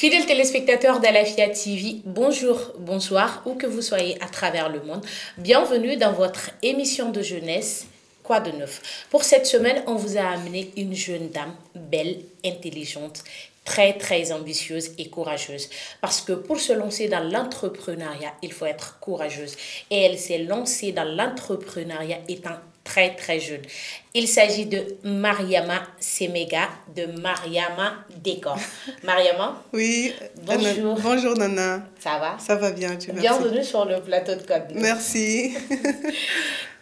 Fidèles téléspectateurs d'Alafia TV, bonjour, bonsoir, où que vous soyez à travers le monde. Bienvenue dans votre émission de jeunesse, Quoi de neuf? Pour cette semaine, on vous a amené une jeune dame, belle, intelligente, très ambitieuse et courageuse. Parce que pour se lancer dans l'entrepreneuriat, il faut être courageuse. Et elle s'est lancée dans l'entrepreneuriat étant très jeune. Il s'agit de Mariama Semega, de Mariama Décor. Mariama? Oui. Bonjour. Bonjour Nana. Ça va? Ça va bien, tu merci. Bienvenue sur le plateau de Code. Merci.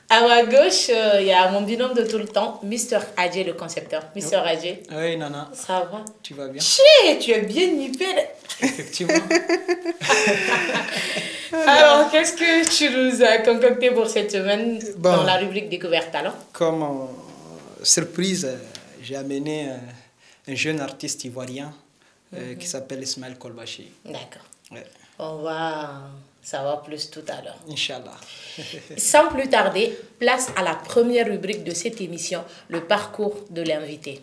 À ma gauche, il y a mon binôme de tout le temps, Mr. Adjé, le concepteur. Mr. Adjé. Oui, Nana. Ça va? Tu vas bien? Tu es bien hyper. Effectivement. Alors, qu'est-ce que tu nous as concocté pour cette semaine dans la rubrique Découverte Talent? Comme surprise, j'ai amené un jeune artiste ivoirien qui s'appelle Ismaël Kolbachi. D'accord. Ouais. On va savoir plus tout à l'heure. Inch'Allah. Sans plus tarder, place à la première rubrique de cette émission, le parcours de l'invité.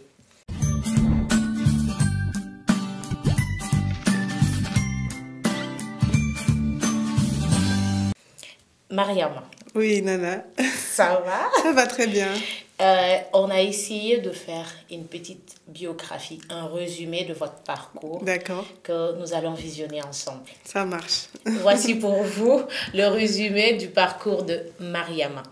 Mariama. Oui, Nana. Ça va? Ça va très bien. On a essayé de faire une petite biographie, un résumé de votre parcours. D'accord. Que nous allons visionner ensemble. Ça marche. Voici pour vous le résumé du parcours de Mariama.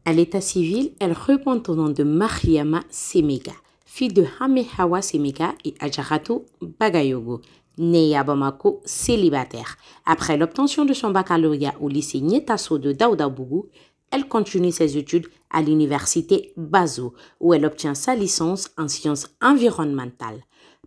À l'état civil, elle répond au nom de Mariama Semega, fille de Hamehawa Semega et Adjaratou Bagayogo, née à Bamako, célibataire. Après l'obtention de son baccalauréat au lycée Nietasso de Daoudabougou, elle continue ses études à l'université Bazo, où elle obtient sa licence en sciences environnementales.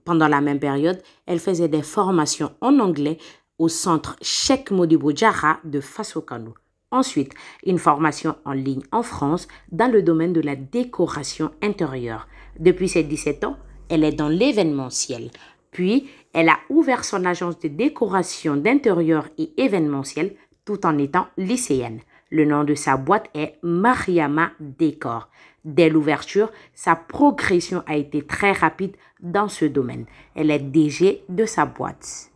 Pendant la même période, elle faisait des formations en anglais au centre Cheikh Modibo Diarra de Fassokano. Ensuite, une formation en ligne en France dans le domaine de la décoration intérieure. Depuis ses 17 ans, elle est dans l'événementiel. Puis, elle a ouvert son agence de décoration d'intérieur et événementiel tout en étant lycéenne. Le nom de sa boîte est Mariama Décor. Dès l'ouverture, sa progression a été très rapide dans ce domaine. Elle est DG de sa boîte.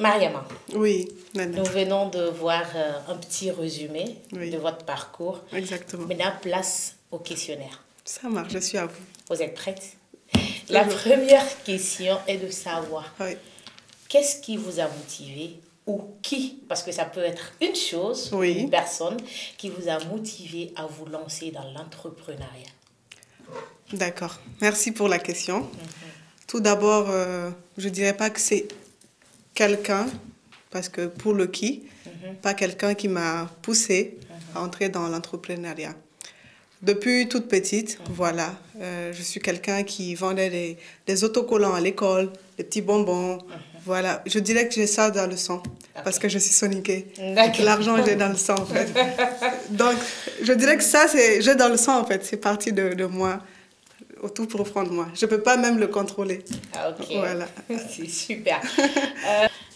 Mariama. Oui, Nana. Nous venons de voir un petit résumé de votre parcours. Exactement. Maintenant, place au questionnaire. Ça marche, je suis à vous. Vous êtes prête? La première question est de savoir qu'est-ce qui vous a motivé ou qui, parce que ça peut être une chose, une personne qui vous a motivé à vous lancer dans l'entrepreneuriat. D'accord. Merci pour la question. Tout d'abord, je ne dirais pas que c'est quelqu'un, parce que pour le qui, pas quelqu'un qui m'a poussée à entrer dans l'entrepreneuriat. Depuis toute petite, voilà, je suis quelqu'un qui vendait des autocollants à l'école, des petits bonbons. Voilà, je dirais que j'ai ça dans le sang, parce que je suis soniquée. L'argent, j'ai dans le sang, en fait. Donc, je dirais que ça, j'ai dans le sang, en fait. C'est parti de moi, au tout profond de moi. Je ne peux pas même le contrôler. Ok, voilà. C'est super.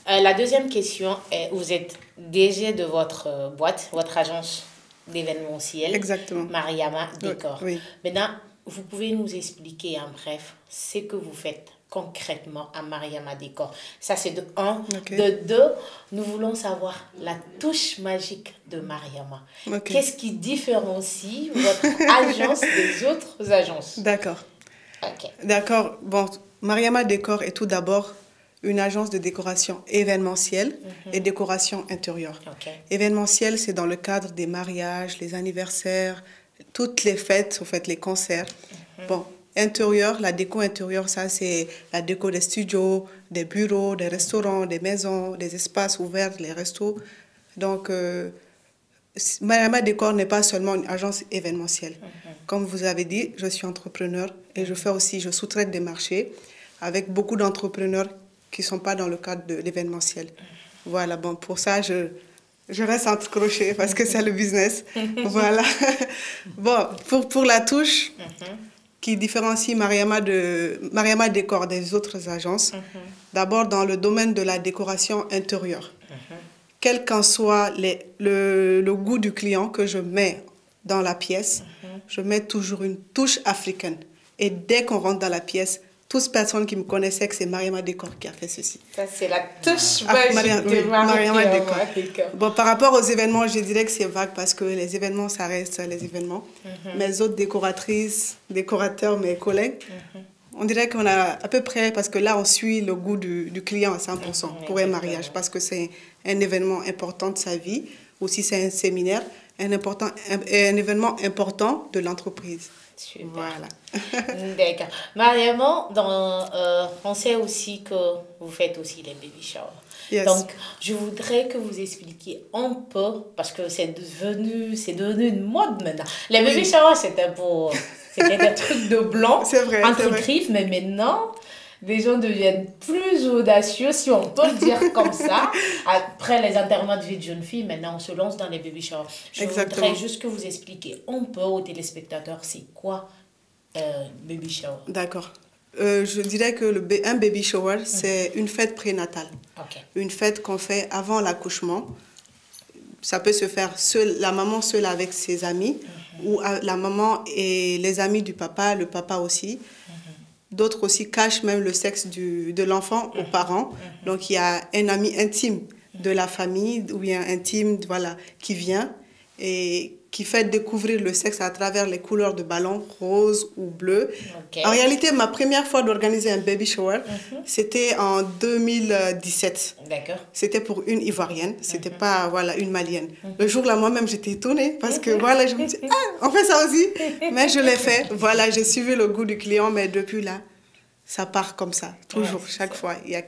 La deuxième question est, vous êtes DG de votre boîte, votre agence d'événementiel. Exactement. Mariama Décor. Oui. Maintenant, vous pouvez nous expliquer en bref ce que vous faites concrètement à Mariama Décor. Ça, c'est de un. De deux, nous voulons savoir la touche magique de Mariama. Qu'est-ce qui différencie votre agence des autres agences? D'accord. D'accord. Bon, Mariama Décor est tout d'abord une agence de décoration événementielle et décoration intérieure. Événementielle, c'est dans le cadre des mariages, les anniversaires, toutes les fêtes, en fait, les concerts. Bon, intérieur, la déco intérieure, ça, c'est la déco des studios, des bureaux, des restaurants, des maisons, des espaces ouverts, les restos. Donc, Mariama Décor n'est pas seulement une agence événementielle. Comme vous avez dit, je suis entrepreneur et je sous-traite des marchés avec beaucoup d'entrepreneurs qui ne sont pas dans le cadre de l'événementiel. Voilà, bon, pour ça, je reste entre crochets parce que c'est le business. Voilà. Bon, pour la touche qui différencie Mariama Décor des autres agences, d'abord dans le domaine de la décoration intérieure. Quel qu'en soit le goût du client que je mets dans la pièce, je mets toujours une touche africaine. Et dès qu'on rentre dans la pièce, toutes personnes qui me connaissaient que c'est Mariama Décor qui a fait ceci. Ça, c'est la touche magique de Mariama Décor. Bon, par rapport aux événements, je dirais que c'est vague parce que les événements, ça reste les événements. Mes autres décoratrices, décorateurs, mes collègues, on dirait qu'on a à peu près, parce que là, on suit le goût du client à 100% pour un mariage, parce que c'est un événement important de sa vie, aussi c'est un séminaire, un événement important de l'entreprise. Super. Voilà. D'accord. Mariama, on sait aussi que vous faites aussi les baby showers. Yes. Donc, je voudrais que vous expliquiez un peu, parce que c'est devenu une mode maintenant. Les baby showers, c'était des trucs de blanc, entre griffes, mais maintenant, les gens deviennent plus audacieux, si on peut le dire comme ça. Après les enterrements de vie de jeune fille, maintenant, on se lance dans les baby showers. Je voudrais juste que vous expliquiez un peu aux téléspectateurs, c'est quoi baby shower. D'accord. Je dirais que un baby shower, c'est une fête prénatale. Une fête qu'on fait avant l'accouchement. Ça peut se faire la maman seule avec ses amis, ou la maman et les amis du papa, le papa aussi. D'autres aussi cachent même le sexe de l'enfant aux parents. Donc, il y a un ami intime de la famille, ou bien intime, voilà, qui vient et qui fait découvrir le sexe à travers les couleurs de ballon, rose ou bleu. En réalité, ma première fois d'organiser un baby shower, c'était en 2017. C'était pour une Ivoirienne, c'était pas une Malienne. Le jour-là, moi-même, j'étais étonnée parce que voilà, je me dis, on fait ça aussi. Mais je l'ai fait. Voilà, j'ai suivi le goût du client, mais depuis là, ça part comme ça, toujours, chaque fois. Il y a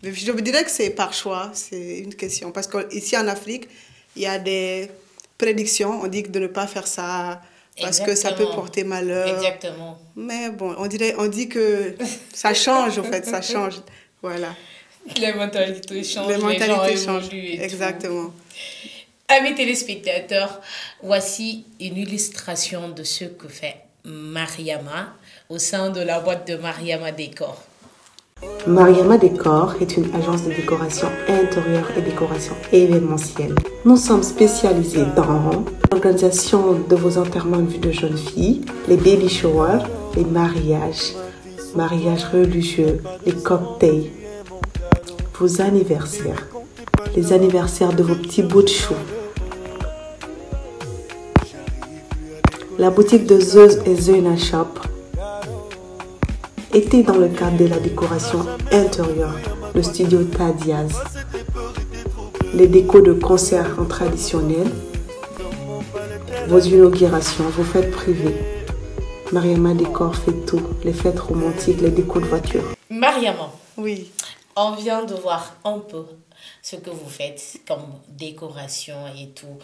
je me dirais que c'est par choix, c'est une question. Parce qu'ici en Afrique, il y a des prédictions, on dit de ne pas faire ça parce que ça peut porter malheur. Exactement. Mais bon, on dit que ça change, en fait, ça change. Voilà. Les mentalités changent, les gens évoluent. Exactement. Tout. Amis téléspectateurs, voici une illustration de ce que fait Mariama au sein de la boîte de Mariama Décor. Mariama Décor est une agence de décoration intérieure et décoration événementielle. Nous sommes spécialisés dans l'organisation de vos enterrements de vie de jeunes filles, les baby showers, les mariages religieux, les cocktails, vos anniversaires, les anniversaires de vos petits bouts de chou. La boutique de Zeus et Zeuna Shop était dans le cadre de la décoration intérieure, le studio Tadiaz, les décos de concerts en traditionnel, vos inaugurations, vos fêtes privées. Mariama Décor fait tout, les fêtes romantiques, les décos de voitures. Mariama, oui. On vient de voir un peu ce que vous faites comme décoration et tout.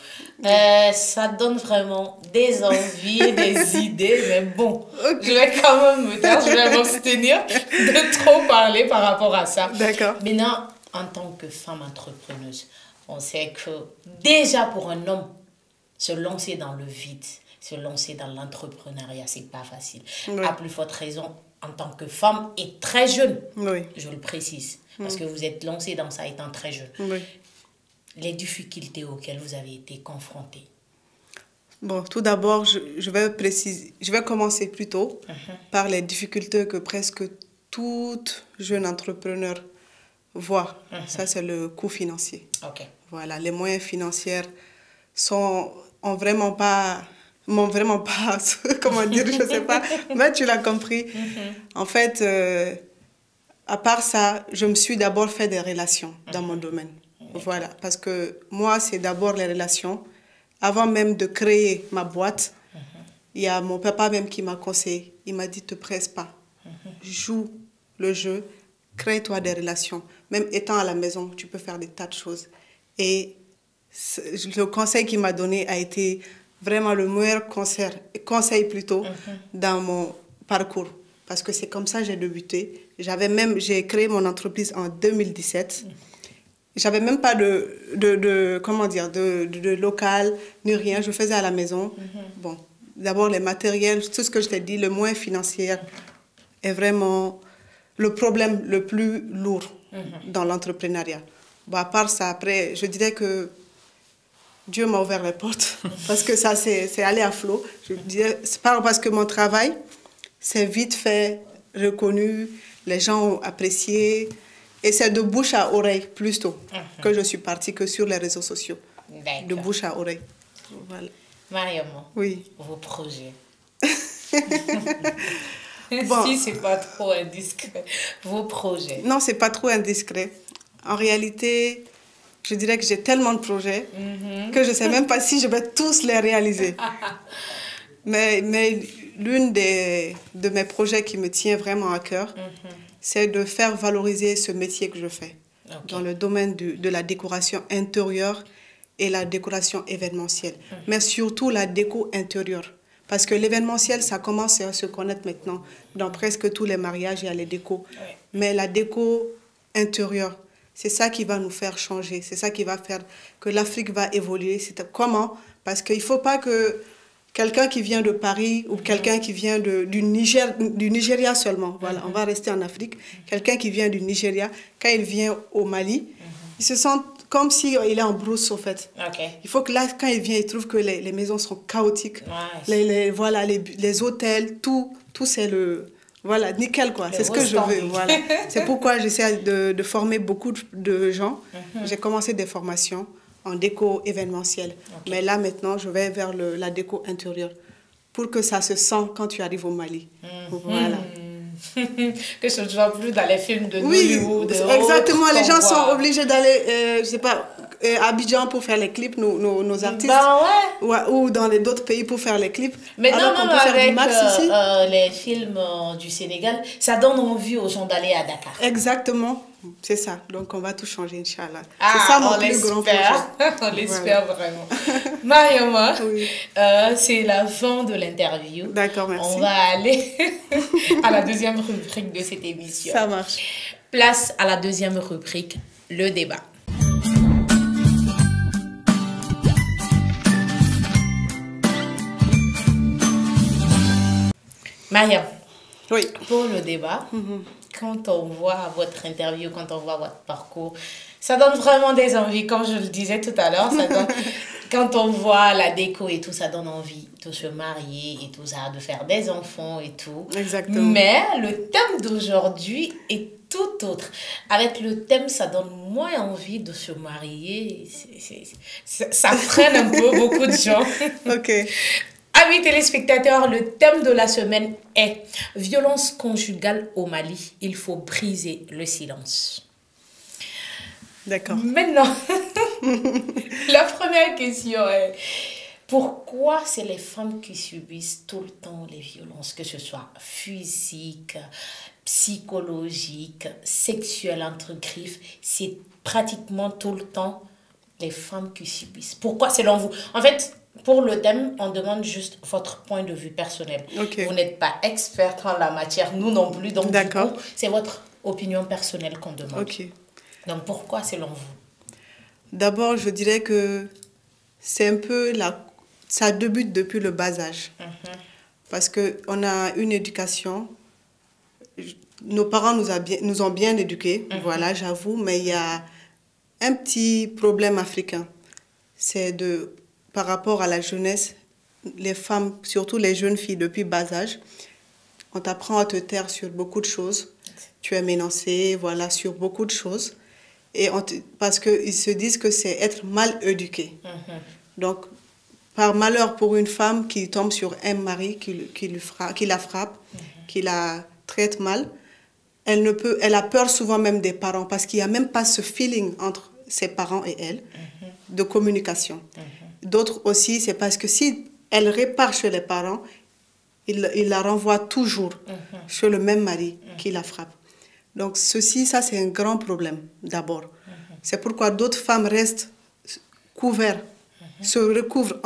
Ça donne vraiment des envies, des idées, mais bon, je vais quand même me taire, je vais m'abstenir de trop parler par rapport à ça. D'accord. Maintenant, en tant que femme entrepreneuse, on sait que déjà pour un homme, se lancer dans le vide, se lancer dans l'entrepreneuriat, c'est pas facile. Oui. À plus forte raison, en tant que femme et très jeune, oui. Je le précise, parce que vous êtes lancée dans ça étant très jeune. Oui. Les difficultés auxquelles vous avez été confrontée. Bon, tout d'abord, je vais commencer plutôt par les difficultés que presque toute jeune entrepreneur voit. Ça, c'est le coût financier. Voilà, les moyens financiers m'ont vraiment pas, comment dire, je sais pas, mais tu l'as compris. En fait, à part ça, je me suis d'abord fait des relations dans mon domaine. Voilà, parce que moi, c'est d'abord les relations. Avant même de créer ma boîte, il y a mon papa même qui m'a conseillé. Il m'a dit, ne te presse pas, joue le jeu, crée-toi des relations. Même étant à la maison, tu peux faire des tas de choses. Et le conseil qu'il m'a donné a été vraiment le meilleur conseil plutôt dans mon parcours. Parce que c'est comme ça que j'ai débuté. J'ai créé mon entreprise en 2017. J'avais même pas de local, ni rien. Je faisais à la maison. Bon, d'abord, les matériels, tout ce que je t'ai dit, le moyen financier est vraiment le problème le plus lourd dans l'entrepreneuriat. Bon, à part ça, après, je dirais que Dieu m'a ouvert les portes parce que ça, c'est allé à flot. Je dirais, c'est pas parce que mon travail s'est vite fait reconnu, les gens ont apprécié. Et c'est de bouche à oreille plutôt que je suis partie que sur les réseaux sociaux. De bouche à oreille. Voilà. Mariama, oui. Vos projets. Bon. Si c'est pas trop indiscret, vos projets. Non, c'est pas trop indiscret. En réalité, je dirais que j'ai tellement de projets que je sais même pas si je vais tous les réaliser. mais l'une de mes projets qui me tient vraiment à cœur, c'est de faire valoriser ce métier que je fais dans le domaine de la décoration intérieure et la décoration événementielle, mais surtout la déco intérieure. Parce que l'événementiel, ça commence à se connaître maintenant. Dans presque tous les mariages, il y a les décos. Mais la déco intérieure, c'est ça qui va nous faire changer. C'est ça qui va faire que l'Afrique va évoluer. Comment? Parce qu'il ne faut pas que quelqu'un qui vient de Paris ou quelqu'un qui vient du Nigeria seulement, voilà, on va rester en Afrique, quelqu'un qui vient du Nigeria, quand il vient au Mali, il se sent comme s'il est en brousse, au fait. Il faut que là, quand il vient, il trouve que les maisons sont chaotiques. Voilà, les hôtels, tout c'est le... Voilà, nickel, quoi. C'est ce que je veux. Voilà. C'est pourquoi j'essaie de former beaucoup de gens. J'ai commencé des formations en déco événementielle. Mais là, maintenant, je vais vers la déco intérieure pour que ça se sent quand tu arrives au Mali. Voilà. Que ce ne soit plus dans les films de Hollywood. Exactement. Les gens sont obligés d'aller, je sais pas, à Abidjan pour faire les clips, nos artistes. Ou dans d'autres pays pour faire les clips. Mais non, même avec les films du Sénégal, ça donne envie aux gens d'aller à Dakar. Exactement. C'est ça. Donc, on va tout changer, Inch'Allah. C'est ça mon plus grand projet. On l'espère vraiment. Mariama, c'est la fin de l'interview. D'accord, merci. On va aller à la deuxième rubrique de cette émission. Ça marche. Place à la deuxième rubrique, le débat. Mariam, pour le débat, quand on voit votre interview, quand on voit votre parcours, ça donne vraiment des envies. Comme je le disais tout à l'heure, quand on voit la déco et tout, ça donne envie de se marier et tout ça, de faire des enfants et tout. Exactement. Mais le thème d'aujourd'hui est tout autre. Avec le thème, ça donne moins envie de se marier. Ça freine un peu beaucoup de gens. Ok. Amis téléspectateurs, le thème de la semaine est « Violence conjugale au Mali, il faut briser le silence ». D'accord. Maintenant, la première question est « Pourquoi c'est les femmes qui subissent tout le temps les violences, que ce soit physiques, psychologiques, sexuelles entre griffes, c'est pratiquement tout le temps les femmes qui subissent. Pourquoi selon vous? En fait, pour le thème, on demande juste votre point de vue personnel. Vous n'êtes pas experte en la matière, nous non plus. Donc, du coup, c'est votre opinion personnelle qu'on demande. Donc, pourquoi selon vous? D'abord, je dirais que c'est un peu ça débute depuis le bas âge. Parce qu'on a une éducation. Nos parents nous ont bien éduqués, voilà, j'avoue, mais il y a un petit problème africain. C'est par rapport à la jeunesse, les femmes, surtout les jeunes filles depuis bas âge, on t'apprend à te taire sur beaucoup de choses. Tu es menacée, voilà, sur beaucoup de choses. Et parce qu'ils se disent que c'est être mal éduqué. Donc, par malheur pour une femme qui tombe sur un mari qui la frappe, qui la traite mal, elle a peur souvent même des parents parce qu'il n'y a même pas ce feeling entre ses parents et elle de communication. D'autres aussi, c'est parce que si elle répare chez les parents, il la renvoie toujours chez le même mari qui la frappe. Donc ça c'est un grand problème d'abord. C'est pourquoi d'autres femmes restent couvertes, se recouvrent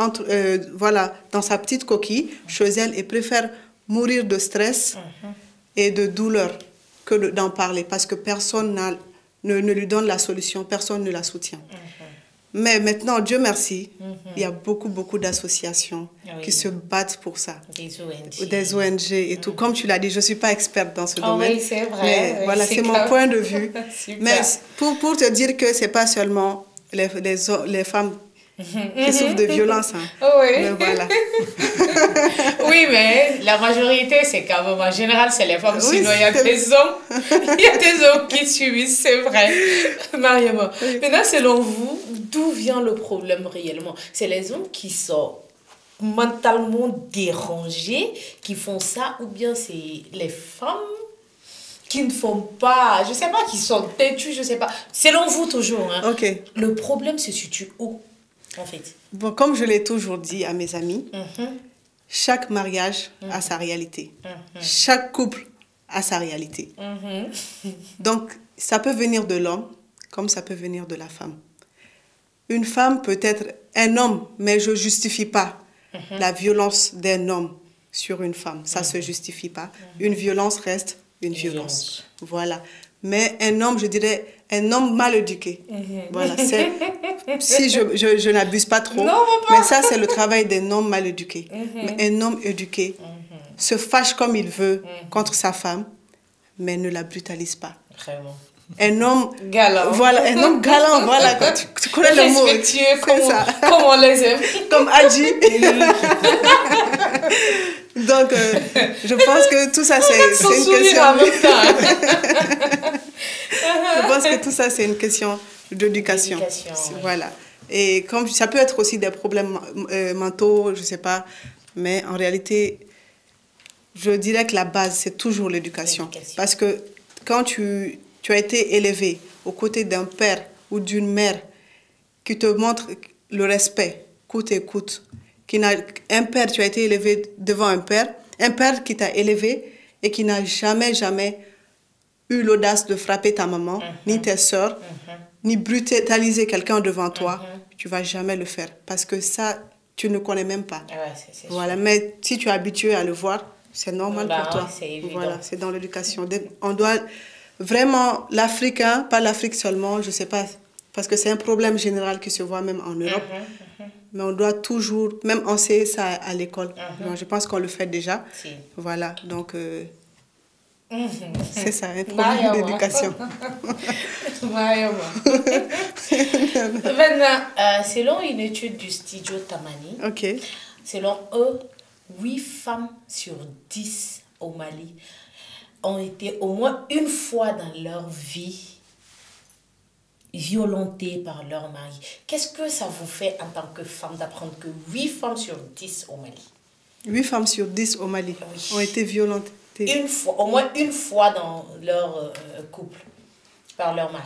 dans sa petite coquille chez elle et préfèrent mourir de stress et de douleur que d'en parler parce que personne ne lui donne la solution, personne ne la soutient. Mais maintenant, Dieu merci, il y a beaucoup d'associations qui se battent pour ça. Des ONG et tout. Comme tu l'as dit, je ne suis pas experte dans ce domaine. Oui, c'est vrai. Mais voilà, c'est mon point de vue. Mais pour te dire que ce n'est pas seulement les femmes qui souffrent de violence. Mais voilà. Oui, mais la majorité, c'est quand même, en général, c'est les femmes. Oui, sinon, il y a des hommes. Il y a des hommes qui subissent, c'est vrai. Mariama. Oui. Maintenant, selon vous, d'où vient le problème réellement? C'est les hommes qui sont mentalement dérangés qui font ça, ou bien c'est les femmes qui ne font pas, je sais pas, qui sont têtues, je sais pas. Selon vous toujours, hein. Ok. Le problème se situe où, en fait? Bon, comme je l'ai toujours dit à mes amis, chaque mariage a sa réalité. Chaque couple a sa réalité. Donc, ça peut venir de l'homme, comme ça peut venir de la femme. Une femme peut être un homme, mais je ne justifie pas la violence d'un homme sur une femme. Ça ne se justifie pas. Une violence reste une violence. Voilà. Mais un homme, je dirais, un homme mal éduqué. Voilà. Si je n'abuse pas trop, non, mais ça, c'est le travail d'un homme mal éduqué. Mais un homme éduqué se fâche comme il veut contre sa femme, mais ne la brutalise pas. Vraiment. Un homme galant. Voilà, un homme galant, voilà, tu connais le mot. Respectueux, comme on les aime. Comme Adji. Donc, je pense que tout ça, c'est une question. En même temps. Je pense que tout ça, c'est une question d'éducation. Voilà. Et comme ça peut être aussi des problèmes mentaux, je sais pas, mais en réalité, je dirais que la base, c'est toujours l'éducation. Parce que quand tu as été élevé aux côtés d'un père ou d'une mère qui te montre le respect, coûte et coûte. Un père, tu as été élevé devant un père qui t'a élevé et qui n'a jamais eu l'audace de frapper ta maman, ni tes soeurs, ni brutaliser quelqu'un devant toi, tu ne vas jamais le faire. Parce que ça, tu ne connais même pas. Ouais, voilà. Mais si tu es habitué à le voir, c'est normal pour toi. Voilà, c'est dans l'éducation. On doit vraiment, l'Africain, pas l'Afrique seulement, je ne sais pas, parce que c'est un problème général qui se voit même en Europe, mais on doit toujours, même enseigner ça à l'école. Donc, je pense qu'on le fait déjà. Si. Voilà, donc c'est ça, un problème d'éducation. Maintenant, selon une étude du studio Tamani, selon eux, 8 femmes sur 10 au Mali ont été au moins une fois dans leur vie violentées par leur mari. Qu'est-ce que ça vous fait en tant que femme d'apprendre que 8 femmes sur 10 au Mali? 8 femmes sur 10 au Mali ont été violentées. Une fois, au moins une fois dans leur couple, par leur mari.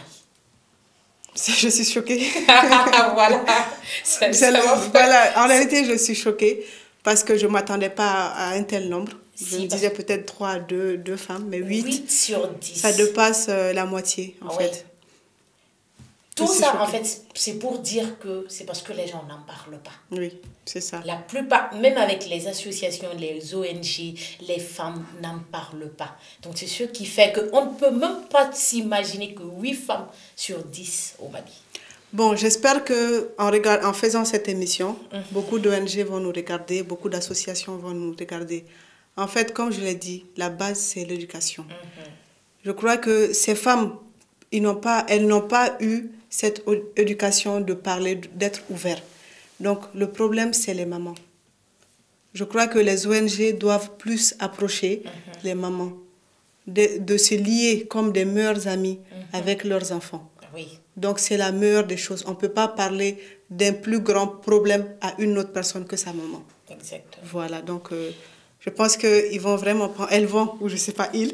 Je suis choquée. Voilà. Voilà. En réalité, je suis choquée parce que je ne m'attendais pas à un tel nombre. Je me disais peut-être 3, 2 femmes, mais 8 sur 10. Ça dépasse la moitié, en fait. Tout ça, en fait, c'est pour dire que c'est parce que les gens n'en parlent pas. Oui, c'est ça. La plupart, même avec les associations, les ONG, les femmes n'en parlent pas. Donc, c'est ce qui fait qu'on ne peut même pas s'imaginer que 8 femmes sur 10 au Mali. Bon, j'espère qu'en faisant cette émission, beaucoup d'ONG vont nous regarder, beaucoup d'associations vont nous regarder. En fait, comme je l'ai dit, la base, c'est l'éducation. Je crois que ces femmes, elles n'ont pas eu cette éducation de parler, d'être ouvertes. Donc, le problème, c'est les mamans. Je crois que les ONG doivent plus approcher les mamans, de se lier comme des meilleures amies avec leurs enfants. Oui. Donc, c'est la meilleure des choses. On ne peut pas parler d'un plus grand problème à une autre personne que sa maman. Exactement. Voilà, donc je pense qu'ils vont vraiment prendre... Elles vont, ou je ne sais pas, ils.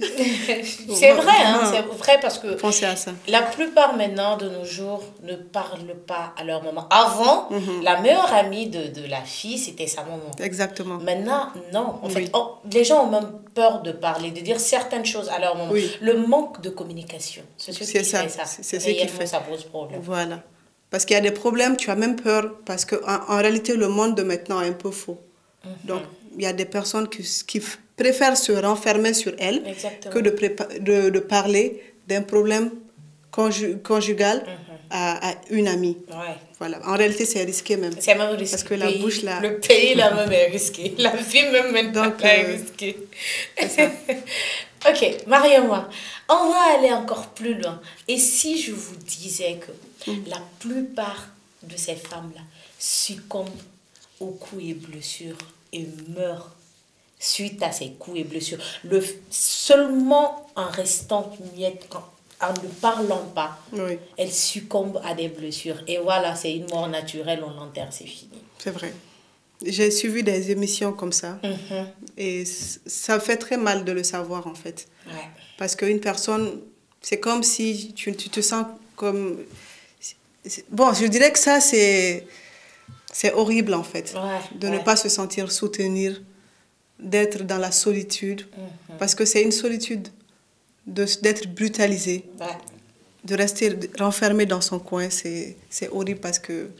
C'est vrai, hein, c'est vrai parce que pensez à ça. La plupart maintenant de nos jours ne parlent pas à leur maman. Avant, la meilleure amie de la fille, c'était sa maman. Exactement. Maintenant, non. En fait, les gens ont même peur de parler, de dire certaines choses à leur maman. Oui. Le manque de communication, c'est ce qui fait ça. C'est ce qui fait ça pose problème. Voilà. Parce qu'il y a des problèmes, tu as même peur, parce qu'en réalité, le monde de maintenant est un peu faux. Donc, il y a des personnes qui préfèrent se renfermer sur elles que de parler d'un problème conjugal à une amie. Ouais. Voilà. En réalité, c'est risqué même. C'est même risqué. Parce que la bouche, là... Le pays, là, même est risqué. La vie, même maintenant, est risquée. C'est ça. Ok, Mariama, on va aller encore plus loin. Et si je vous disais que la plupart de ces femmes-là succombent aux coups et blessures et meurent suite à ses coups et blessures. Seulement en restant muette, en ne parlant pas, oui. Elle succombe à des blessures. Et voilà, c'est une mort naturelle, on l'enterre, c'est fini. C'est vrai. J'ai suivi des émissions comme ça. Et ça fait très mal de le savoir, en fait. Ouais. Parce qu'une personne, c'est comme si tu te sens comme... Bon, je dirais que ça, c'est horrible, en fait. Ouais, de ne pas se sentir soutenir, d'être dans la solitude. Parce que c'est une solitude d'être brutalisé, de rester renfermé dans son coin. C'est horrible parce que...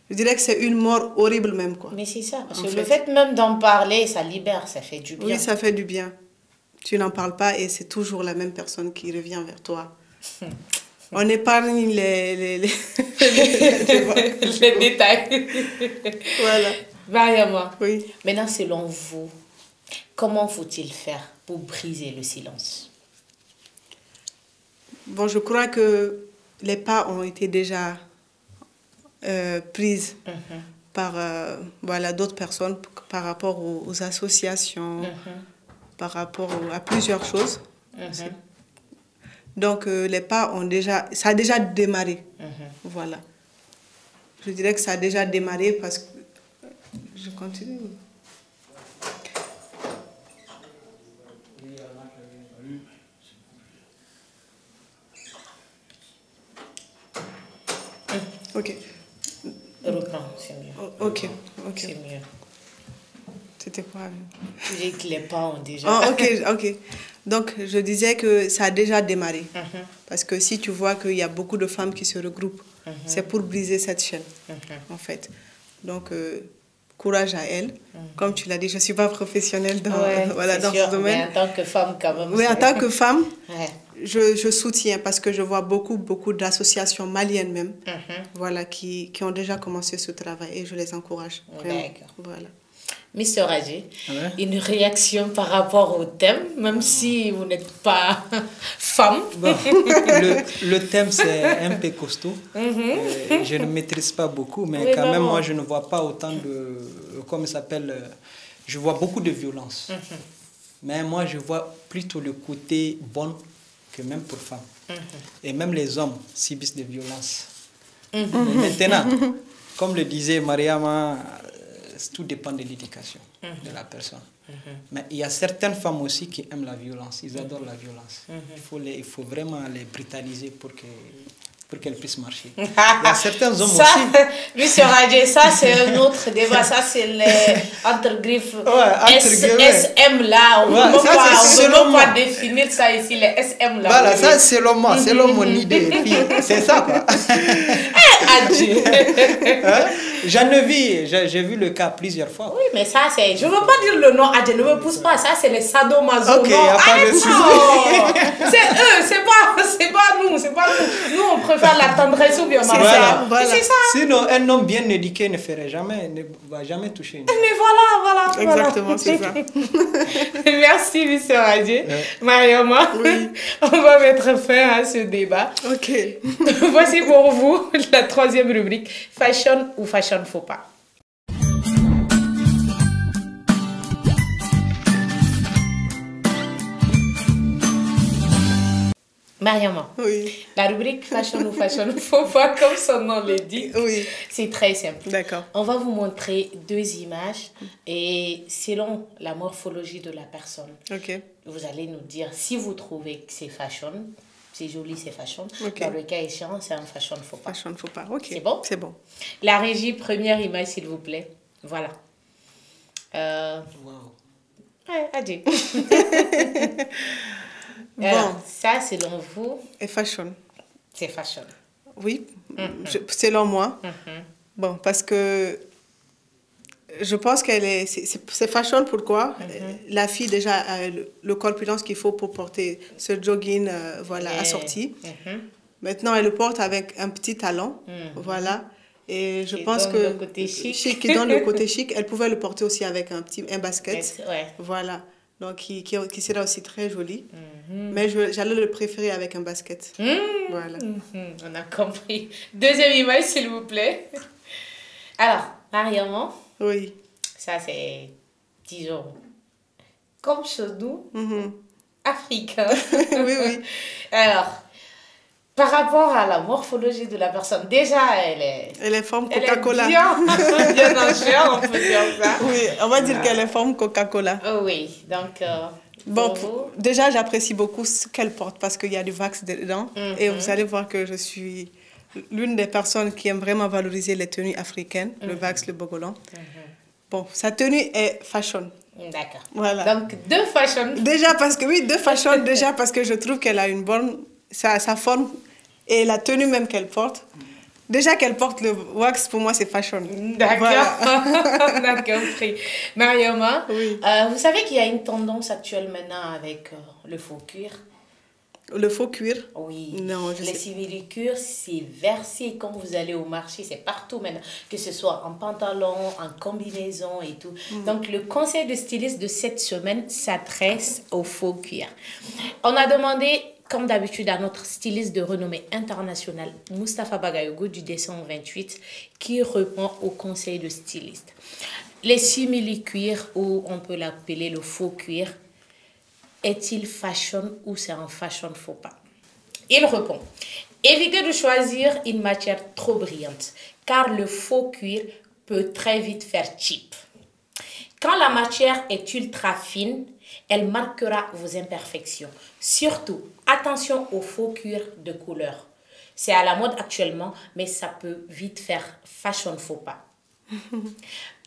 Je dirais que c'est une mort horrible même, quoi. Mais c'est ça, parce que le fait même d'en parler, ça libère, ça fait du bien. Oui, ça fait du bien. Tu n'en parles pas et c'est toujours la même personne qui revient vers toi. On épargne les détails. Voilà. Mariama, oui. Maintenant, selon vous, comment faut-il faire pour briser le silence? Bon, je crois que les pas ont été déjà... prises par voilà, d'autres personnes par rapport aux associations, par rapport à plusieurs choses. Donc, les pas ont déjà... Ça a déjà démarré. Voilà. Je dirais que ça a déjà démarré parce que... Je continue. Ok. Reprends, c'est mieux. Ok. C'est mieux. C'était quoi? J'ai que les pas ont déjà... Ok. Donc, je disais que ça a déjà démarré. Parce que si tu vois qu'il y a beaucoup de femmes qui se regroupent, c'est pour briser cette chaîne, en fait. Donc, courage à elles. Comme tu l'as dit, je ne suis pas professionnelle dans, dans ce domaine. Mais en tant que femme, quand même. Oui, en tant que femme, je soutiens parce que je vois beaucoup d'associations maliennes même, voilà, qui ont déjà commencé ce travail et je les encourage. D'accord. Voilà. Miss Radji, une réaction par rapport au thème, même si vous n'êtes pas femme. Bon, le thème, c'est un peu costaud. Je ne maîtrise pas beaucoup, mais quand même, moi, je ne vois pas autant de... Comment ça s'appelle? Je vois beaucoup de violence. Mais moi, je vois plutôt le côté bon que même pour femmes. Et même les hommes subissent des violences. Maintenant, comme le disait Mariama, tout dépend de l'éducation de la personne. Mais il y a certaines femmes aussi qui aiment la violence. Ils adorent la violence. Il faut vraiment les brutaliser pour qu'elles puissent marcher. Il y a certains hommes aussi... Monsieur Radji, ça c'est un autre débat. Ça c'est les entre griffes. SM là. On ne peut pas définir ça ici, les SM là. Voilà, ça c'est selon moi, selon mon idée. C'est ça quoi. J'en ai vu, j'ai vu le cas plusieurs fois. Oui, mais ça c'est... Je ne veux pas dire le nom, Adje, ne me pousse pas. Ça c'est les sadomaso. Ok, il n'y a pas de souci. C'est eux, c'est pas nous. Nous on préfère la tendresse ou bien voilà. C'est ça. Sinon, un homme bien éduqué ne va jamais toucher une femme. Mais voilà. Exactement, c'est ça. Merci, M. Radji. Mariama, on va mettre fin à ce débat. Ok. Voici pour vous la troisième rubrique, fashion ou fashion faux pas. Mariama, la rubrique fashion ou fashion faux pas, comme son nom le dit, c'est très simple. D'accord. On va vous montrer 2 images et selon la morphologie de la personne, vous allez nous dire si vous trouvez que c'est fashion, c'est joli, c'est fashion. Dans le cas échéant, c'est un fashion faux pas. Fashion faux pas, ok. C'est bon? C'est bon. La régie, première image, s'il vous plaît. Voilà. Adji. Alors, ça, selon vous... Et fashion. C'est fashion. Oui, selon moi. Bon, parce que je pense c'est fashion. Pourquoi? La fille déjà a le corpulence qu'il faut pour porter ce jogging assorti. Maintenant, elle le porte avec un petit talon. Voilà. Et je pense que... Le côté chic. Qui donne le côté chic. Elle pouvait le porter aussi avec un basket. Voilà. Donc, qui sera aussi très joli. Mais j'allais le préférer avec un basket. Voilà. On a compris. Deuxième image, s'il vous plaît. Alors, Mariama. Oui. Ça, c'est 10 €. comme chez nous, africains. Oui, oui. Alors, par rapport à la morphologie de la personne, déjà, elle est forme Coca-Cola. Bien en chair, on peut dire ça. Oui, on va dire qu'elle est forme Coca-Cola. Oui, donc... bon, déjà, j'apprécie beaucoup ce qu'elle porte parce qu'il y a du wax dedans. Et vous allez voir que je suis l'une des personnes qui aime vraiment valoriser les tenues africaines, le wax, le bogolan. Bon, sa tenue est fashion. D'accord. Voilà. Donc, de fashion. Déjà parce que je trouve qu'elle a une bonne... sa forme et la tenue même qu'elle porte. Déjà qu'elle porte le wax, pour moi, c'est fashion. D'accord. Voilà. On a compris. Mariama, oui. Vous savez qu'il y a une tendance actuelle maintenant avec le faux cuir. Le faux cuir? Oui. Non, les simili-cuir, c'est versé quand vous allez au marché, c'est partout maintenant, que ce soit en pantalon, en combinaison et tout. Donc, le conseil de styliste de cette semaine s'adresse au faux cuir. On a demandé, comme d'habitude, à notre styliste de renommée internationale, Moustapha Bagayogo du 228, qui répond au conseil de styliste. Les simili-cuir, ou on peut l'appeler le faux cuir, est-il fashion ou c'est un fashion faux pas? Il répond, évitez de choisir une matière trop brillante, car le faux cuir peut très vite faire cheap. Quand la matière est ultra fine, elle marquera vos imperfections. Surtout, attention au faux cuir de couleur. C'est à la mode actuellement, mais ça peut vite faire fashion faux pas.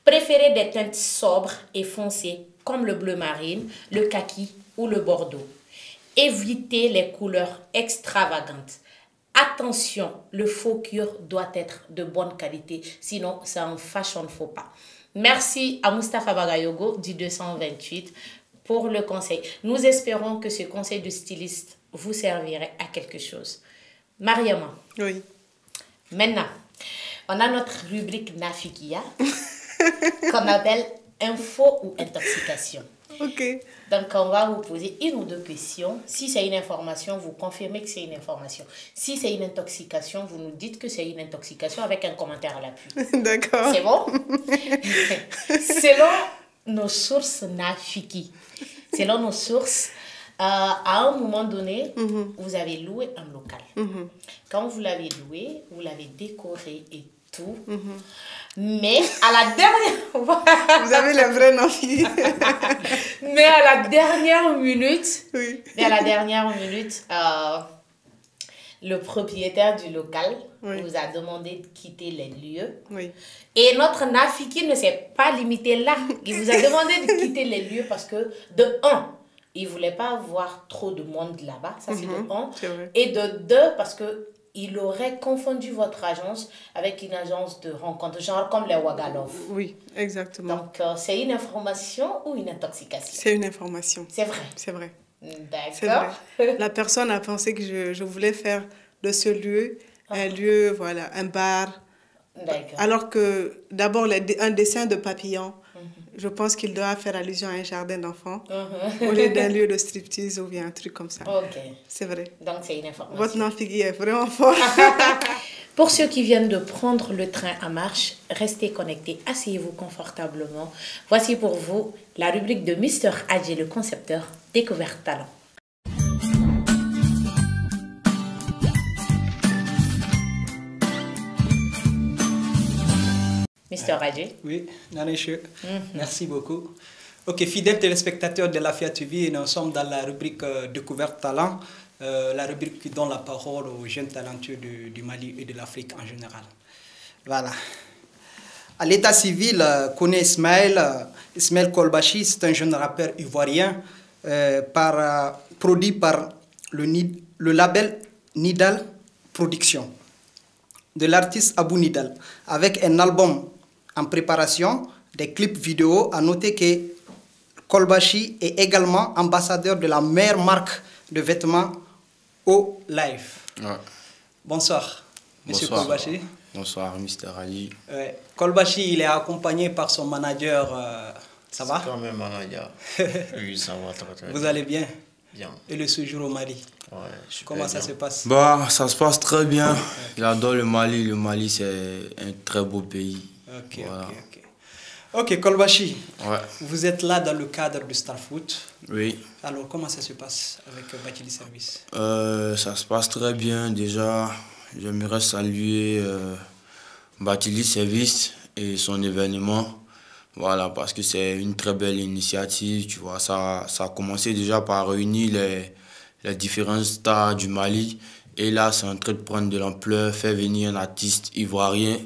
Préférez des teintes sobres et foncées comme le bleu marine, le kaki ou le bordeaux. Évitez les couleurs extravagantes. Attention, le faux cuir doit être de bonne qualité, sinon c'est un fashion faux pas. Merci à Moustapha Bagayogo du 228 pour le conseil. Nous espérons que ce conseil de styliste vous servirait à quelque chose. Mariama. Oui. Maintenant, on a notre rubrique Nafikia qu'on appelle info ou intoxication. Ok. Donc, on va vous poser une ou deux questions. Si c'est une information, vous confirmez que c'est une information. Si c'est une intoxication, vous nous dites que c'est une intoxication avec un commentaire à l'appui. D'accord. C'est bon? Selon nos sources Nafiki, selon nos sources, à un moment donné, vous avez loué un local. Quand vous l'avez loué, vous l'avez décoré et tout. Mais à la dernière... Vous avez le vrai Nafi. Mais à la dernière minute, oui. Le propriétaire du local oui. vous a demandé de quitter les lieux. Oui. Et notre Nafiki ne s'est pas limité là. Il vous a demandé de quitter les lieux parce que, de un, il ne voulait pas avoir trop de monde là-bas. Ça, c'est de un. Et de deux, parce que il aurait confondu votre agence avec une agence de rencontre, genre comme les Wagalov. Oui, exactement. Donc, c'est une information ou une intoxication? C'est une information. C'est vrai? C'est vrai. D'accord. La personne a pensé que je voulais faire de ce lieu un lieu, voilà, un bar. D'accord. Alors que d'abord, un dessin de papillon, je pense qu'il doit faire allusion à un jardin d'enfants au lieu d'un lieu de striptease ou bien un truc comme ça. Ok. C'est vrai. Donc, c'est une information. Votre Nafigi est vraiment fort. Pour ceux qui viennent de prendre le train en marche, restez connectés, asseyez-vous confortablement. Voici pour vous la rubrique de Mr. Adji, le concepteur Découverte Talent. Mr. Adji. Oui, Naneche, merci beaucoup. Ok, fidèles téléspectateurs de la Fiat TV, nous sommes dans la rubrique Découverte Talent, la rubrique qui donne la parole aux jeunes talentueux du Mali et de l'Afrique en général. Voilà. À l'état civil, connaît Ismaël Kolbashi, c'est un jeune rappeur ivoirien produit par le label Nidal Production de l'artiste Abou Nidal, avec un album en préparation, des clips vidéo. À noter que Kolbashi est également ambassadeur de la meilleure marque de vêtements au live. Ouais. Bonsoir, monsieur Kolbashi. Bonsoir, Mr. Ali. Kolbashi, il est accompagné par son manager. Ça va? C'est quand même manager. Oui, ça va très bien. Vous allez bien? Bien. Et le séjour au Mali? Ouais, comment ça se passe? Bah, ça se passe très bien. J'adore le Mali. Le Mali, c'est un très beau pays. Ok, voilà. ok. Ok, Kolbashi, Ouais. vous êtes là dans le cadre du Star Foot. Oui. Alors, comment ça se passe avec Bathily Service? Ça se passe très bien. Déjà, j'aimerais saluer Bathily Service et son événement. Voilà, parce que c'est une très belle initiative. Tu vois, ça a commencé déjà par réunir les différents stars du Mali. Et là, c'est en train de prendre de l'ampleur, faire venir un artiste ivoirien.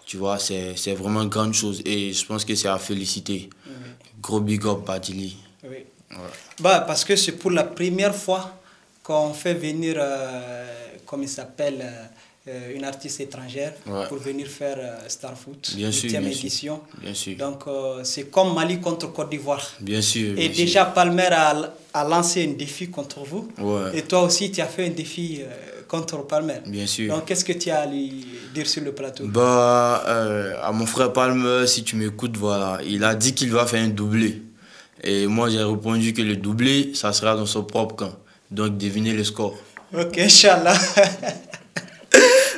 Tu vois, c'est vraiment une grande chose et je pense que c'est à féliciter. Oui. Gros big up, Bathily. Oui. Ouais. Bah, parce que c'est pour la première fois qu'on fait venir, comme il s'appelle, une artiste étrangère pour venir faire Star Foot, 8e édition. Bien sûr. Donc, c'est comme Mali contre Côte d'Ivoire. Bien sûr. Et déjà, Palmer a lancé un défi contre vous. Ouais. Et toi aussi, tu as fait un défi contre Palmer. Bien sûr. Donc, qu'est-ce que tu as à lui dire sur le plateau? Bah, à mon frère Palmer, si tu m'écoutes, voilà, il a dit qu'il va faire un doublé. Et moi, j'ai répondu que le doublé, ça sera dans son propre camp. Donc, devinez le score. Ok, Inch'Allah.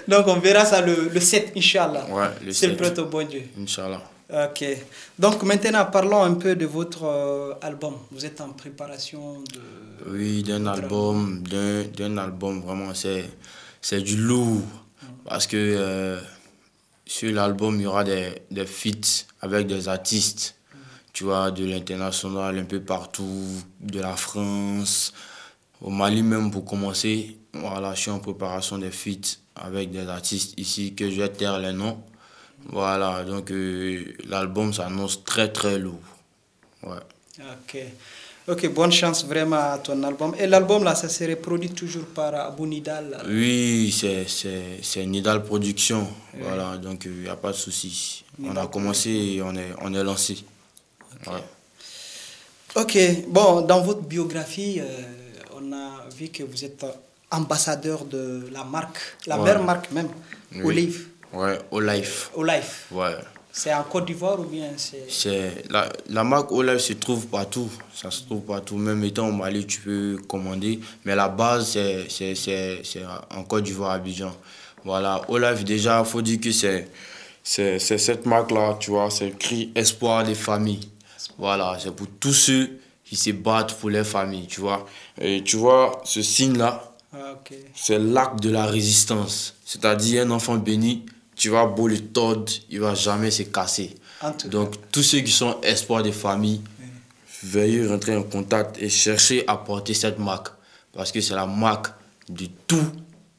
Donc, on verra ça le 7, Inch'Allah. Ouais, le 7. C'est le prêtre au bon Dieu. Inch'Allah. Ok. Donc, maintenant, parlons un peu de votre album. Vous êtes en préparation de... Oui, d'un album, vraiment, c'est du lourd. Parce que sur l'album, il y aura des feats avec des artistes. Tu vois, de l'international, un peu partout, de la France, au Mali même pour commencer. Voilà, je suis en préparation des feats avec des artistes ici que je vais taire les noms. Voilà, donc l'album s'annonce très très lourd. Ouais. Ok. Ok, bonne chance vraiment à ton album. Et l'album là, ça serait produit toujours par Abou Nidal là. Oui, c'est Nidal Production. Oui. Voilà, donc il n'y a pas de souci. On a commencé et on est lancé. Okay. Ouais. Ok, bon, dans votre biographie, on a vu que vous êtes ambassadeur de la marque, la meilleure marque même, oui. Olive. Ouais, Olive. Olive. Ouais. C'est en Côte d'Ivoire ou bien c'est... La marque Olive se trouve partout. Ça se trouve partout. Même étant au Mali, tu peux commander. Mais la base, c'est en Côte d'Ivoire, Abidjan. Voilà, Olive, déjà, il faut dire que c'est cette marque-là, tu vois, c'est écrit Espoir des familles. Voilà, c'est pour tous ceux qui se battent pour les familles, tu vois. Et tu vois, ce signe-là, c'est l'acte de la résistance. C'est-à-dire un enfant béni, tu vas beau le tordre, il ne va jamais se casser. Donc, tous ceux qui sont espoirs des familles, veuillez rentrer en contact et chercher à porter cette marque. Parce que c'est la marque de tout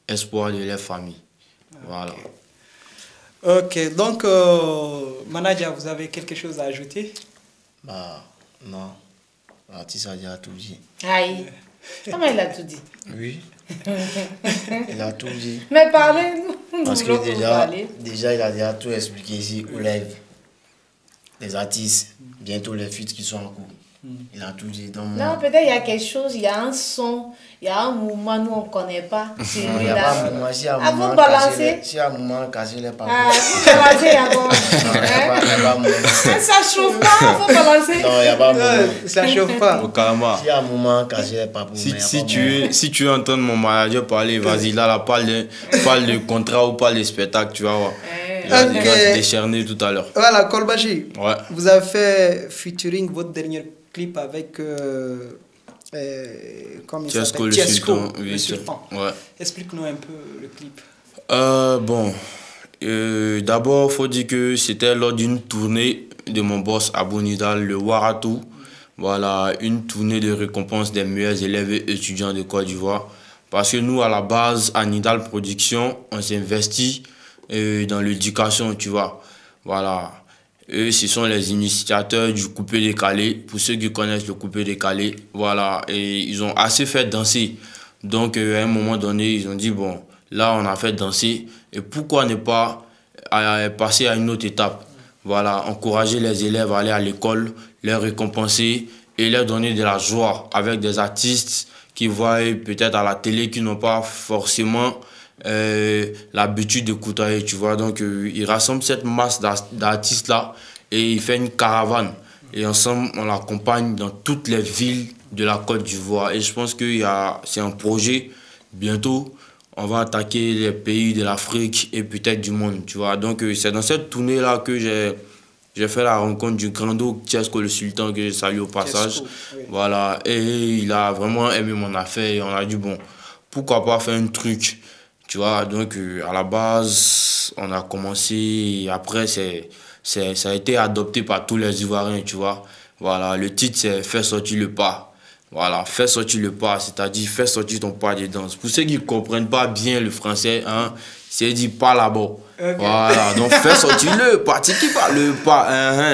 espoir de leur famille. Voilà. Ok, donc, manager, vous avez quelque chose à ajouter? Bah, non. L'artiste a déjà tout dit. Aïe. Comment il a tout dit? Oui. Il a tout dit. Mais parlez-nous. Parce que déjà, il a déjà tout expliqué ici au live. Les artistes, bientôt les feats qui sont en cours. Il a tout dit. Donc, non, peut-être il y a quelque chose, il y a un son, il y a un mouvement, nous on ne connaît pas. Il n'y a pas un mouvement. Si un moment balancer. Si un mouvement cassé, il n'est pas bon. Ah, vous balancez, il y a bon. Ça chauffe pas, il faut balancer. Non, il n'y a pas un mouvement. Ça chauffe pas. Si un mouvement cassé, il n'est pas bon. Si tu entends mon manager parler, vas-y, là, parle de contrat ou parle de spectacle, tu vas voir. Il va se décharner tout à l'heure. Voilà, Kolbashi. Ouais. Vous avez fait featuring votre dernier clip avec comme il s'appelle Tiesco, le Sultan. Ouais. Explique-nous un peu le clip. Bon, d'abord, il faut dire que c'était lors d'une tournée de mon boss Abou Nidal, le Waratou. Voilà, une tournée de récompense des meilleurs élèves et étudiants de Côte d'Ivoire. Parce que nous, à la base, à Nidal Production, on s'investit dans l'éducation, tu vois. Voilà. Eux, ce sont les initiateurs du coupé décalé. Pour ceux qui connaissent le coupé décalé, voilà. Et ils ont assez fait danser. Donc, à un moment donné, ils ont dit, bon, là, on a fait danser. Et pourquoi ne pas passer à une autre étape? Voilà, encourager les élèves à aller à l'école, les récompenser et leur donner de la joie avec des artistes qui voient peut-être à la télé, qui n'ont pas forcément l'habitude de côtoyer, tu vois. Donc, il rassemble cette masse d'artistes-là et il fait une caravane. Et ensemble, on l'accompagne dans toutes les villes de la Côte d'Ivoire. Et je pense que c'est un projet. Bientôt, on va attaquer les pays de l'Afrique et peut-être du monde, tu vois. Donc, c'est dans cette tournée-là que j'ai j'ai fait la rencontre du grando Tiesco le Sultan, que je salue au passage. Tiesco, oui. Voilà, et il a vraiment aimé mon affaire et on a dit, bon, pourquoi pas faire un truc, tu vois. Donc, à la base, on a commencé et après, ça a été adopté par tous les Ivoiriens, tu vois. Voilà, le titre, c'est « Faire sortir le pas ». Voilà, faire sortir le pas, c'est-à-dire faire sortir ton pas de danse. Pour ceux qui ne comprennent pas bien le français, hein, c'est dit pas là-bas. Okay. Voilà, donc faire sortir le pas, c'est qui parle le pas,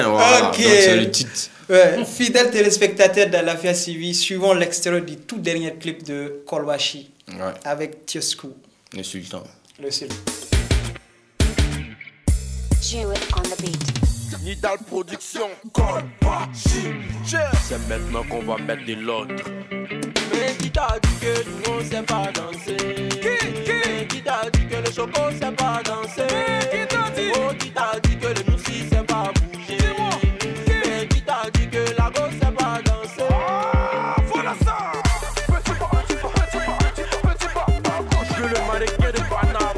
voilà, okay. Donc c'est le titre. Ouais. Fidèles téléspectateurs de l'Afia TV, suivons l'extérieur du tout dernier clip de Kolbashi avec Tiesco. Le Sultan. Le Sultan. Nidal Production, Kolbashi. C'est maintenant qu'on va mettre de l'ordre. Mais qui t'a dit que nous on sait pas danser? Qui t'a dit que le choco sait pas danser? Qui t'a dit que le moussi sait pas bouger? Mais qui t'a dit que la go sait pas danser? Voilà ça. Que le mannequin de Panama.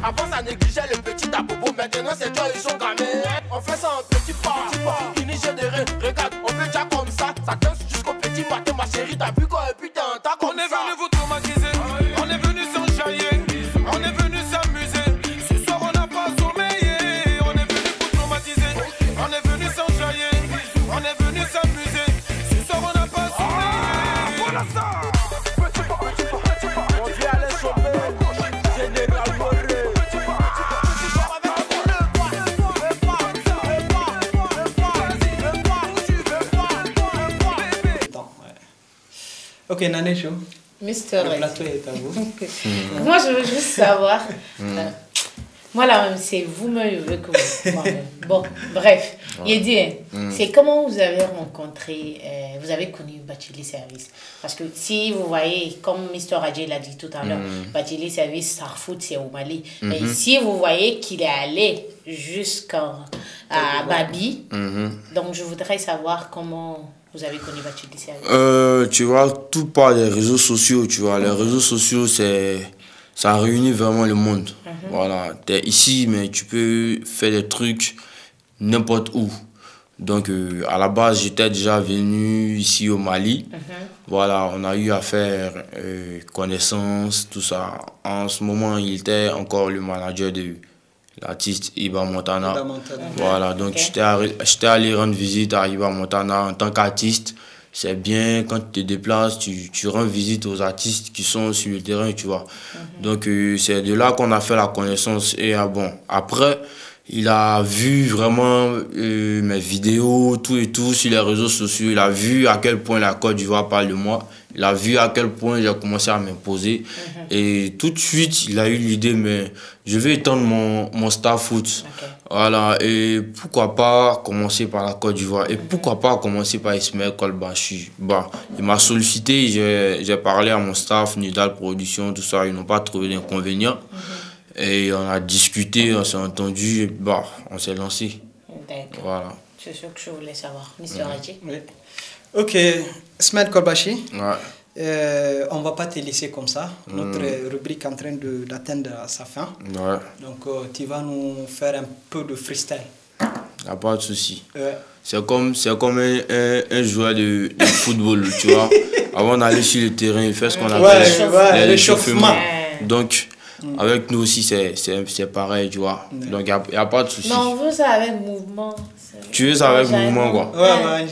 Avant ça négligeait le petit tapopo, maintenant c'est toi ils sont gamés. On fait ça en petit pas, fini j'ai des rêves. Regarde, on fait déjà comme ça danse jusqu'au petit matin ma chérie. T'as vu quoi et putain t'as comme ça. On est venu vous traumatiser, on est venu s'enjailler, on est venu s'amuser. Ce soir on n'a pas sommeillé, on est venu vous traumatiser, on est venu s'enjailler, on est venu s'amuser. Ce soir on n'a pas sommeillé. Voilà ça. On vient aller choper, j'ai des gars. Ok, Nané Show. Mister Le plateau est à vous. Moi, je veux juste savoir. Moi, là, même, c'est vous-même que vous. Bon, bref. Yeddi, c'est comment vous avez rencontré, vous avez connu Bathily Service. Parce que si vous voyez, comme Mister Adjei l'a dit tout à l'heure, Bathily Service, Sarfoot, c'est au Mali. Mais si vous voyez qu'il est allé jusqu'à Babi, donc je voudrais savoir comment vous avez connu Bathily Service. Tu vois, tout part des réseaux sociaux, tu vois. Les réseaux sociaux, ça réunit vraiment le monde. Voilà, tu es ici, mais tu peux faire des trucs n'importe où. Donc, à la base, j'étais déjà venu ici au Mali. Voilà, on a eu à faire connaissance, tout ça. En ce moment, il était encore le manager de l'artiste Iba Montana. Voilà, donc j'étais allé rendre visite à Iba Montana en tant qu'artiste. C'est bien quand tu te déplaces, tu rends visite aux artistes qui sont sur le terrain, tu vois. Donc c'est de là qu'on a fait la connaissance. Et bon, après, il a vu vraiment mes vidéos, tout et tout sur les réseaux sociaux. Il a vu à quel point la Côte d'Ivoire parle de moi. Il a vu à quel point j'ai commencé à m'imposer. Et tout de suite, il a eu l'idée, mais je vais étendre mon star foot. Voilà, et pourquoi pas commencer par la Côte d'Ivoire. Et pourquoi pas commencer par Ismaël Kolbashi. Bah, il m'a sollicité, j'ai parlé à mon staff, Nidal Production, tout ça. Ils n'ont pas trouvé d'inconvénient. Et on a discuté, on s'est entendu, et bah, on s'est lancé. D'accord. Voilà. C'est ce que je voulais savoir. Mister Adjei. Oui. Ok, Ismaël Kolbashi. Ouais. On ne va pas te laisser comme ça. Notre rubrique est en train d'atteindre sa fin. Ouais. Donc, tu vas nous faire un peu de freestyle. Il n'y a pas de souci. C'est comme un joueur de football, tu vois. Avant d'aller sur le terrain, il fait ce qu'on appelle l'échauffement. Donc, avec nous aussi, c'est pareil, tu vois. Donc, il n'y a pas de souci. Mais on veut ça avec mouvement. Tu veux ça avec mouvement, quoi? Ouais,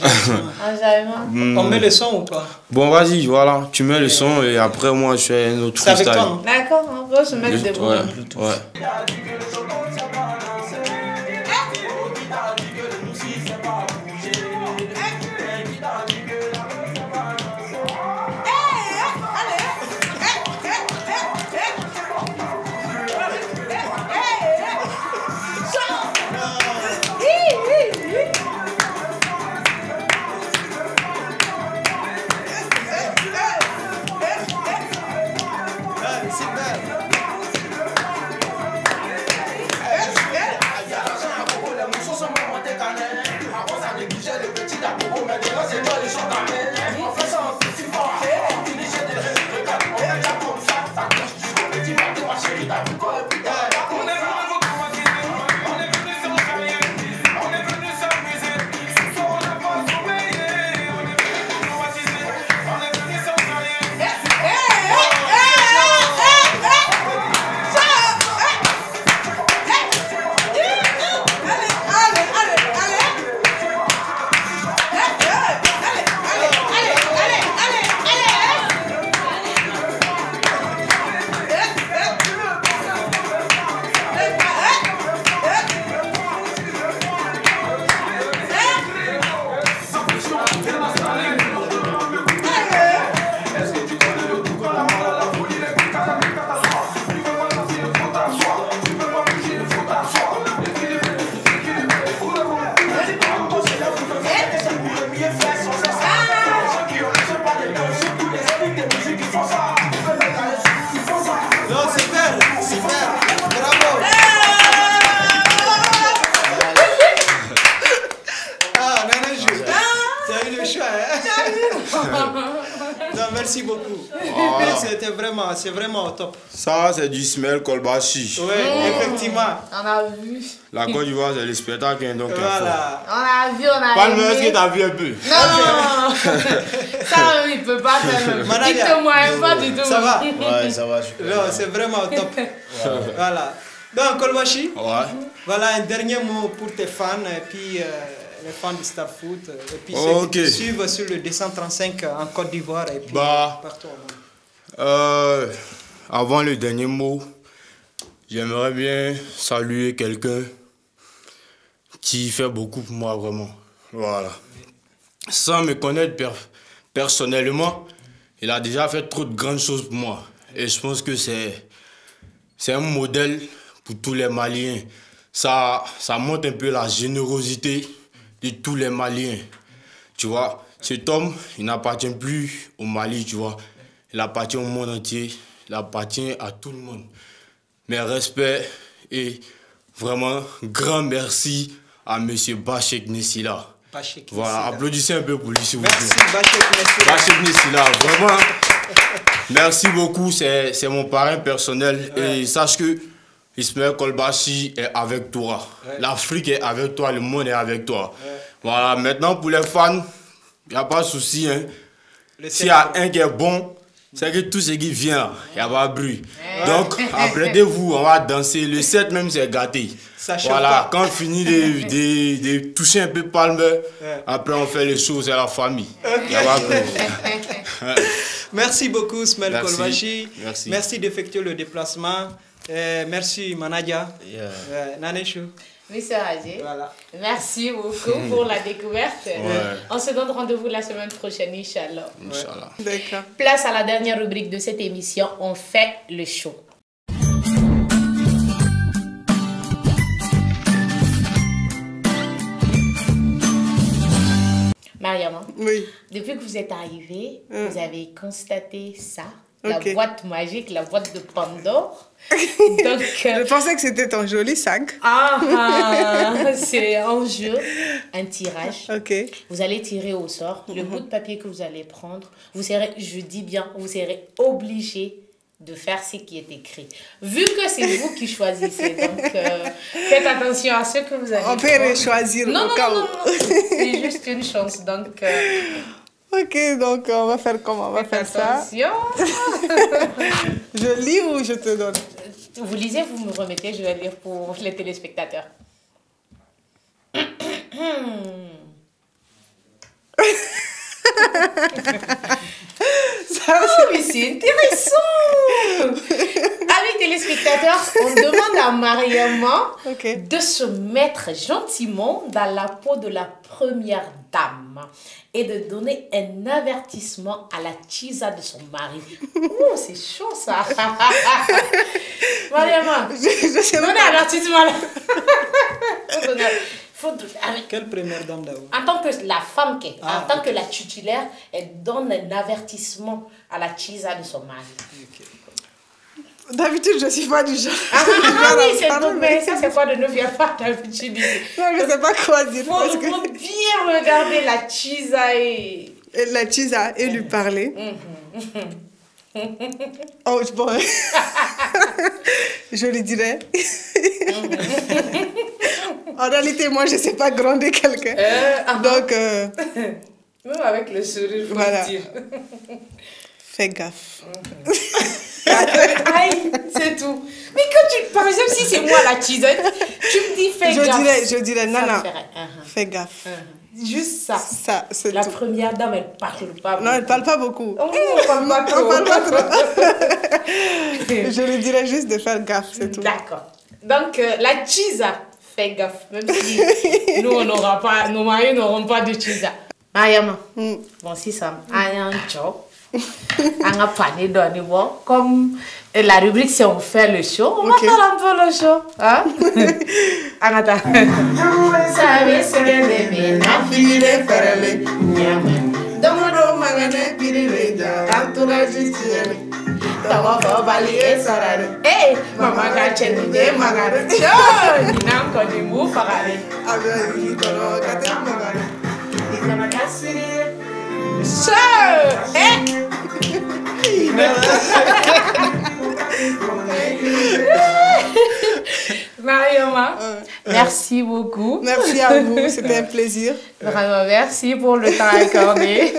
on met le son ou pas? Bon, vas-y, voilà. Tu mets le son et après, moi, je fais un autre freestyle. D'accord, on peut se mettre debout. Ouais. petit tapopo, maintenant c'est toi les gens d'amène. On fait ça en petit pas. Fini chez des regarde, on fait déjà comme ça. Ça touche jusqu'au petit matin, ma chérie, t'as vu quoi et putain. Merci beaucoup. C'est vraiment au top. Ça, c'est du Ismaël Kolbashi. Oui, effectivement. On a vu. La Côte d'Ivoire, c'est le spectacle. Donc voilà. On a vu, on a Palme, vu. est-ce que tu as vu un peu? Non. Ça, il ne peut pas faire. Dites-moi pas du tout. Ça va? Ouais, ça va. Non, c'est vraiment au top. Voilà. Donc, Kolbashi, voilà un dernier mot pour tes fans et puis les fans du Star Foot et puis ceux qui te suivent sur le 235 en Côte d'Ivoire et puis partout au monde. Avant le dernier mot, j'aimerais bien saluer quelqu'un qui fait beaucoup pour moi, vraiment. Voilà. Sans me connaître personnellement, il a déjà fait trop de grandes choses pour moi. Et je pense que c'est un modèle pour tous les Maliens. Ça montre un peu la générosité de tous les Maliens. Tu vois, cet homme, il n'appartient plus au Mali, tu vois. Il appartient au monde entier. Il appartient à tout le monde. Mes respects et vraiment grand merci à M. Bachek Nessila. Voilà, applaudissez un peu pour lui, s'il vous plaît. Merci Bachek Nessila, vraiment. Merci beaucoup, c'est mon parrain personnel. Ouais. Et sache que Ismaël Kolbashi est avec toi. Ouais. L'Afrique est avec toi, le monde est avec toi. Ouais. Voilà, maintenant pour les fans, il n'y a pas de souci. Hein. S'il y a un qui est bon, c'est que tout ce qui vient, il n'y a pas de bruit. Ouais. Donc, apprêtez-vous, on va danser. Le 7 même, c'est gâté. Voilà, quand on finit de toucher un peu Palme, après on fait les choses à la famille. Il y a pas de bruit. Merci beaucoup, Ismaël Kolbashi. Merci d'effectuer le déplacement. Merci, Manadia. Naneshu. Monsieur Adjé, merci beaucoup pour la découverte. On se donne rendez-vous la semaine prochaine, Inch'Allah. D'accord. Place à la dernière rubrique de cette émission, on fait le show. Mariama, depuis que vous êtes arrivée, vous avez constaté ça, la boîte magique, la boîte de Pandore. Donc, je pensais que c'était ton joli sac. C'est en jeu un tirage. Okay. Vous allez tirer au sort. Le bout de papier que vous allez prendre, vous serez, je dis bien, vous serez obligé de faire ce qui est écrit. Vu que c'est vous qui choisissez, donc faites attention à ce que vous allez On peut choisir au cas où. Non, c'est juste une chance. Donc, ok, donc on va faire comment? On va faire attention. Ça. Je lis ou je te donne? Vous lisez, vous me remettez, je vais lire pour les téléspectateurs. Mais c'est intéressant. Amis téléspectateurs, on demande à Mariama de se mettre gentiment dans la peau de la première dame et de donner un avertissement à la tisa de son mari. Oh, c'est chaud ça. Mariama, donnez un avertissement là. Quelle première dame d'abord? En tant que la femme, en tant que la titulaire, elle donne un avertissement à la tisa de son mari. D'habitude, je ne suis pas du genre. Ah oui, c'est tout, mais ça, c'est quoi de ne viens pas d'habitude? Non, je ne sais pas quoi dire. Il faut bien regarder la Chisa et lui parler. Oh, bon. Je lui dirais. En réalité, moi, je ne sais pas gronder quelqu'un. Donc. Même avec le sourire, faut voilà. dire. Fais gaffe. Aïe, c'est tout. Mais quand tu, par exemple, si c'est moi la Chisa, tu me dis fais gaffe. Je dirais, Nana, fais gaffe. Juste ça. Ça, c'est la tout. Première dame, elle parle pas beaucoup. Non, elle parle pas beaucoup. Oh, elle parle pas trop. Je lui dirais juste de faire gaffe, c'est tout. D'accord. Donc, la Chisa, fais gaffe. Même si nous, on n'aura pas, nos maris n'auront pas de Chisa. Mariama, bon, si ça a un job, on a pané donné bon. Comme la rubrique, c'est on fait le show, on va faire un peu le show. Hein? Anata. Ça va se lever, n'a fini de faire le Domodo magane pirida, entourage ici. Tawa bali et sarari. Eh, maman gacheni de magane. Yo, ni n'am koni mu fagare. Avec Igoro, kate magane. Igoro kasiri. So, eh. Mariama, merci beaucoup. Merci à vous, c'était un plaisir. Vraiment, merci pour le temps accordé.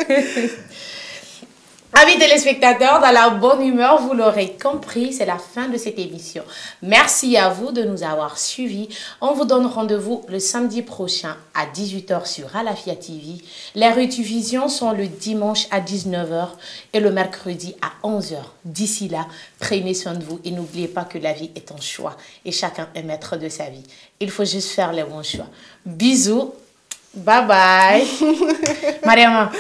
Amis téléspectateurs, dans la bonne humeur, vous l'aurez compris, c'est la fin de cette émission. Merci à vous de nous avoir suivis. On vous donne rendez-vous le samedi prochain à 18h sur Alafia TV. Les rediffusions sont le dimanche à 19h et le mercredi à 11h. D'ici là, prenez soin de vous et n'oubliez pas que la vie est un choix et chacun est maître de sa vie. Il faut juste faire les bons choix. Bisous, bye bye. Mariama.